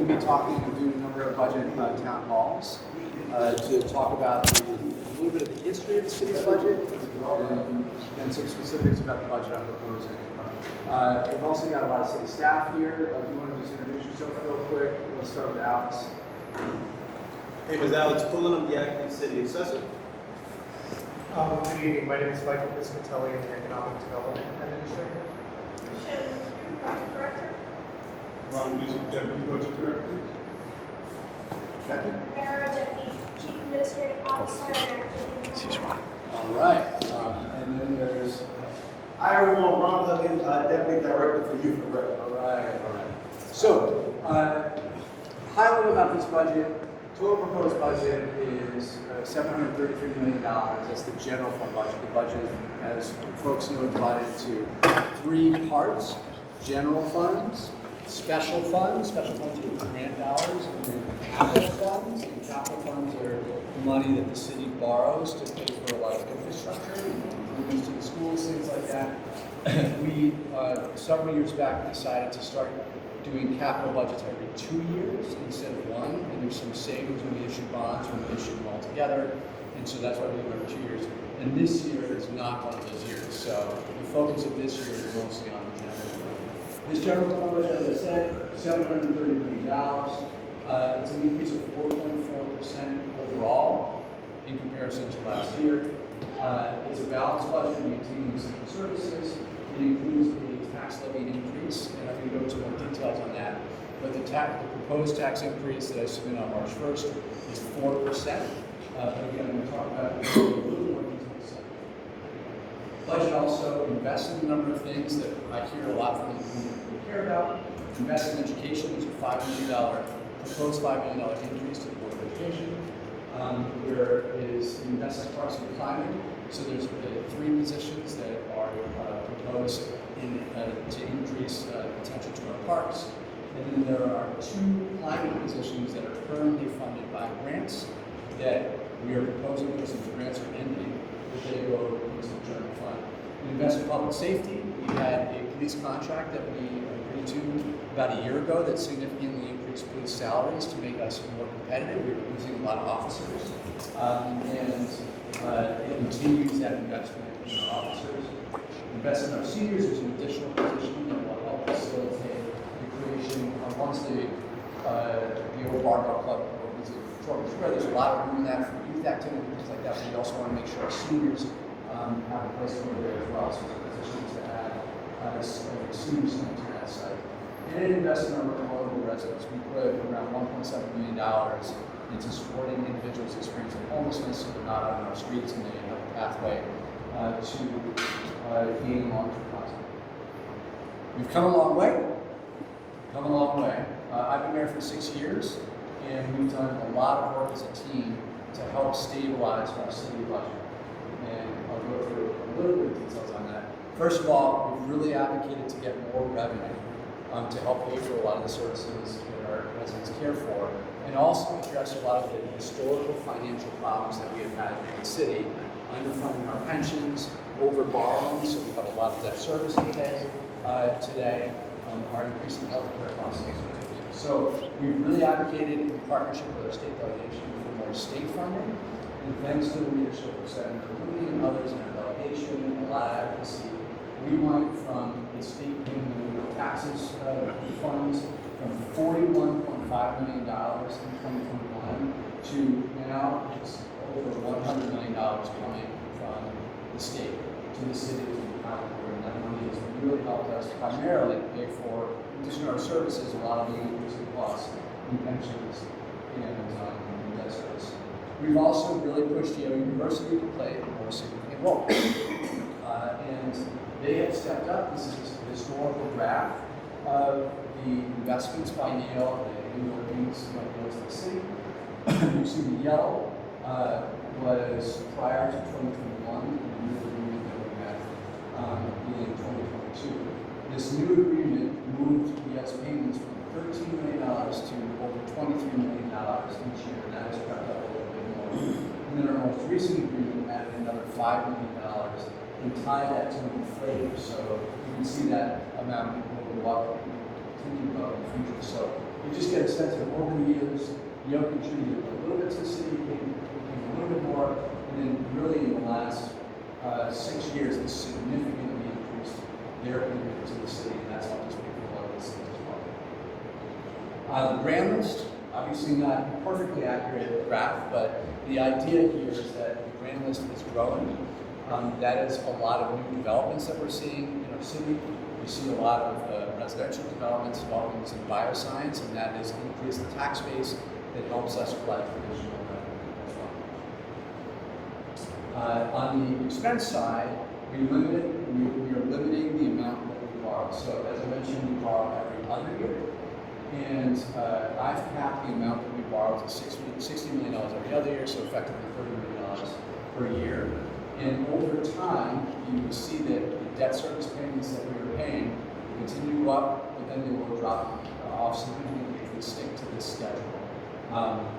going to be talking and doing a number of budget town halls to talk about a little bit of the history of the city's budget and some specifics about the budget I'm proposing. We've also got a lot of city staff here. If you want to just introduce yourself real quick, let's start with Alex. Hey, name is Alex Pullen. I'm the acting city assessor. Good evening. My name is Michael Piscatelli. I'm the Economic Development Administrator. Project Director. Ron Music, Deputy Budget Director. Becky? Sarah, Deputy Chief Administrative Officer. All right. And then there's. Hi, everyone. Ron Huggins, Deputy Director for Youth and Rec. All right. So, high level about this budget. Total proposed budget is $733 million. That's the general fund budget. The budget, as folks know, is divided into three parts: general funds, special funds are grant dollars, and then capital funds. And capital funds are the money that the city borrows to pay for a lot of infrastructure, improvements to the schools, things like that. We, several years back, decided to start doing capital budgets every 2 years instead of one, and there's some savings when we issue bonds, when we issue them all together, and so that's why we do them every 2 years. And this year is not one of those years, so the focus of this year is mostly on the general fund. This general fund budget, as I said, $730 million. It's an increase of 4.4% overall in comparison to last year. It's a balanced budget maintaining essential services. It includes a tax levy increase, and I'm going to go into more details on that. But the proposed tax increase that I submit on March 1st is 4%. But again, I'm going to talk about it in a little more detail. Budget also invests in a number of things that I hear a lot from the community we care about. Invest in education. There's a proposed $5 million increase to the Board of Education. There is invest in parks and climate. So there's three positions that are proposed to increase potential to our parks. And then there are two climate positions that are currently funded by grants that we are proposing because the grants are ending, that they go into the general fund. In invest in public safety, we had a police contract that we agreed to about a year ago that significantly increased police salaries to make us more competitive. We were losing a lot of officers. It continues that investment in our officers. Invest in our seniors is an additional position that will help facilitate the creation of once the old Barbell Club opens in Troy Square. There's a lot of room in that for youth activity and things like that. But we also want to make sure our seniors have a place to go there as well. So there's positions to add a senior center to that site. And then invest in our vulnerable residents. We put around $1.7 million into supporting individuals experiencing homelessness so they're not out on our streets and they have a pathway to gaining long-term housing. We've come a long way. I've been there for 6 years, and we've done a lot of work as a team to help stabilize our city budget. And I'll go through a little bit of details on that. First of all, we've really advocated to get more revenue to help pay for a lot of the services that our residents care for, and also address a lot of the historical financial problems that we have had in the city, underfunding our pensions, over borrowing, so we have a lot of debt service to pay today, our increasing healthcare costs. So we've really advocated in partnership with our state delegation for more state funding, and thanks to the leadership of Senator Mooney and others in our delegation, a lot of advocacy, we went from the state paying the taxes funds from $41.5 million in 2021 to now it's over $100 million coming from the state to the city to the county, and that money has really helped us primarily pay for, in addition to our services, a lot of the increasing costs in pensions and debt service. We've also really pushed Yale University to play a more significant role. And they have stepped up. This is a historical graph of the investments by Yale, the new openings by Yale to the city. You see the yellow was prior to 2021, and the new agreement that we had in 2022. This new agreement moved Yale's payments from $13 million to over $23 million each year, and that has crept up a little bit more. And then our most recent agreement added another $5 million and tied that to inflation. So you can see that amount will go up, continue to go in the future. So you just get a sense of over the years, Yale contributed a little bit to the city, became a little bit more, and then really in the last 6 years, it's significantly increased their commitment to the city, and that's helped us pay for a lot of these things as well. The grand list, obviously not a perfectly accurate graph, but the idea here is that the grand list is growing. That is a lot of new developments that we're seeing in our city. We see a lot of residential developments, developments in bioscience, and that has increased the tax base that helps us collect additional revenue as well. On the expense side, we are limiting the amount that we borrow. So as I mentioned, we borrow every other year. And I've capped the amount that we borrow to $60 million every other year, so effectively $30 million per year. And over time, you will see that the debt service payments that we are paying will continue to go up, but then they will drop off significantly if we stick to this schedule.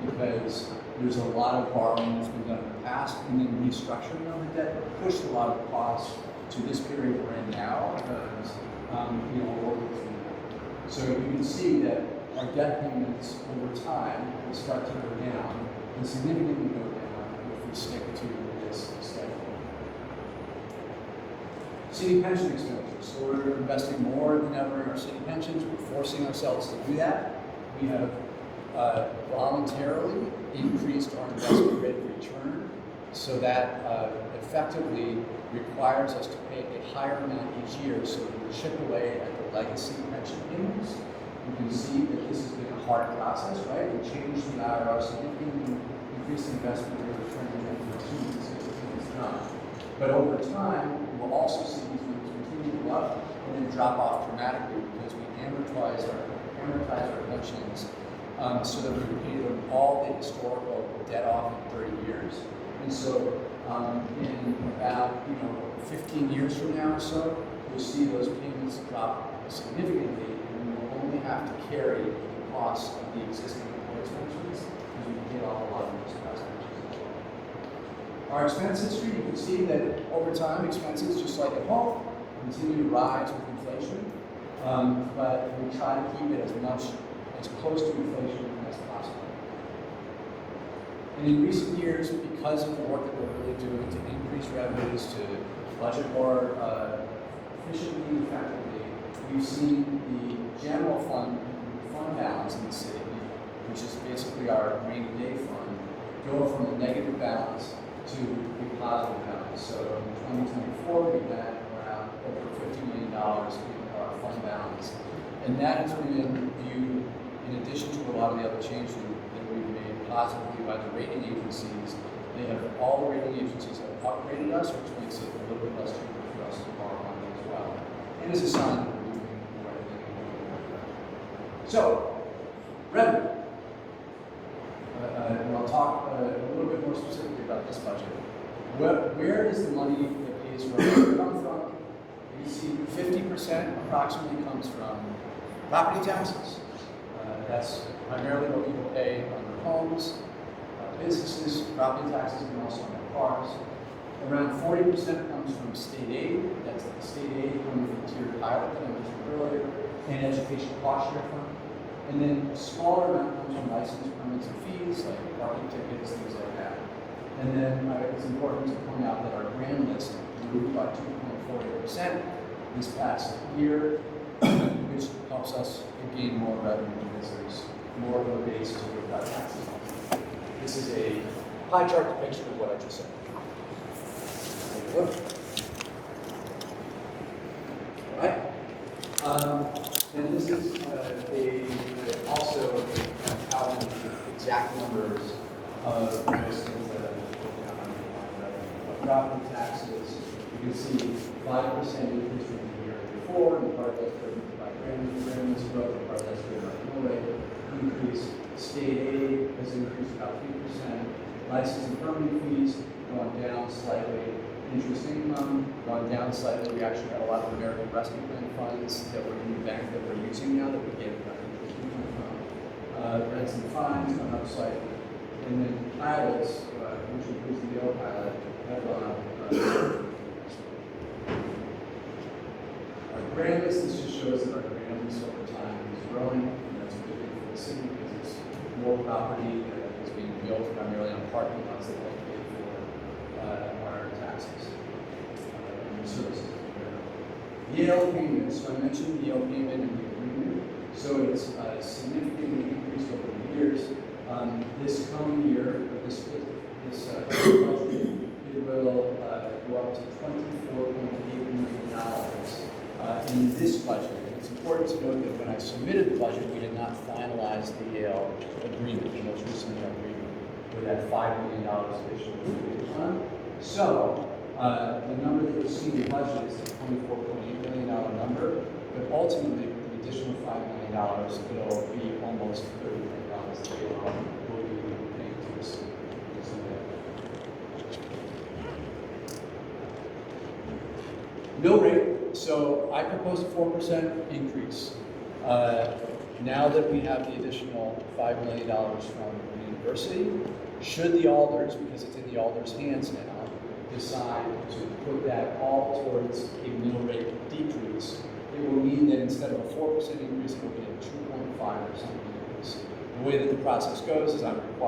Because there's a lot of borrowing that's been done in the past, and then restructuring of the debt pushed a lot of costs to this period we're in now, because we're working through that. So you can see that our debt payments over time will start to go down, and significantly go down if we stick to this schedule. City pension expenditures. So we're investing more than ever in our city pensions. We're forcing ourselves to do that. We have voluntarily increased our investment rate of return, so that effectively requires us to pay a higher amount each year, so we chip away at the legacy pension payments. You can see that this has been a hard process, right? We changed the IRR, significantly increased the investment rate of return in 2015 to 16 is done. But over time, we'll also see these numbers continue to go up and then drop off dramatically because we amortize our pensions so that we pay them all the historical debt off in 30 years. And so in about 15 years from now or so, you'll see those payments drop significantly, and we will only have to carry the cost of the existing employees' pensions because we can get off a lot of those past pensions as well. Our expense history, you can see that over time, expenses, just like at home, continue to rise with inflation, but we try to keep it as close to inflation as possible. And in recent years, because of the work that we're really doing to increase revenues, to budget more efficiently and effectively, we've seen the general fund balance in the city, which is basically our rainy day fund, go from a negative balance to a positive balance. So in 2024, we had around over $50 million in our fund balance. And that has been viewed, in addition to a lot of the other changes that we've made positively by the rating agencies. All the rating agencies have upgraded us, which makes it a little bit less cheaper for us to borrow money as well. And it's a sign that we're doing the right thing. So, revenue. And I'll talk a little bit more specifically about this budget. Where does the money that pays for revenue come from? You see 50% approximately comes from property taxes. That's primarily what people pay on their homes, businesses, property taxes, and also on their cars. Around 40% comes from state aid. That's the state aid coming from the tiered pilot that I mentioned earlier, and education cost share fund. And then a smaller amount comes from license permits and fees, like parking tickets, things like that. And then it's important to point out that our grand list grew by 2.48% this past year, which helps us gain more revenue because there's more of a base to our taxes. This is a pie chart depiction of what I just said. Take a look. All right. And this is also a count of the exact numbers of most things that I've put down on property taxes. You can see 5% increase from the year before, and part of that's driven by grand growth, and part of that's driven by mill rate increase. State aid has increased about 3%. License and permitting fees gone down slightly. Interest income gone down slightly. We actually got a lot of American Rescue Plan funds that were in the bank that we're using now that we get interest income from. Rents and fines gone up slightly. And then pilots, which includes the Yale pilot, have gone up. Our grand list, this just shows that our grand list over time is growing, and that's a good thing for the more property that is being built primarily on parking lots that help pay for our taxes and services. The AL payment, so I mentioned the AL payment in the agreement, so it's significantly increased over the years. This coming year, this budget, it will go up to $24.8 million in this budget. It's important to note that when I submitted the budget, we did not finalize the AL agreement, the most recent AL agreement, with that $5 million additional fund. So the number that you see in the budget is the $24.8 million number, but ultimately with the additional $5 million, it'll be almost $30 million that AL will be paying to us. Mill rate, so I propose a 4% increase. Now that we have the additional $5 million from the university, should the alders, because it's in the alders' hands now, decide to put that all towards a mill rate decrease, it will mean that instead of a 4% increase, it will be a 2.5% increase. The way that the process goes is I'm required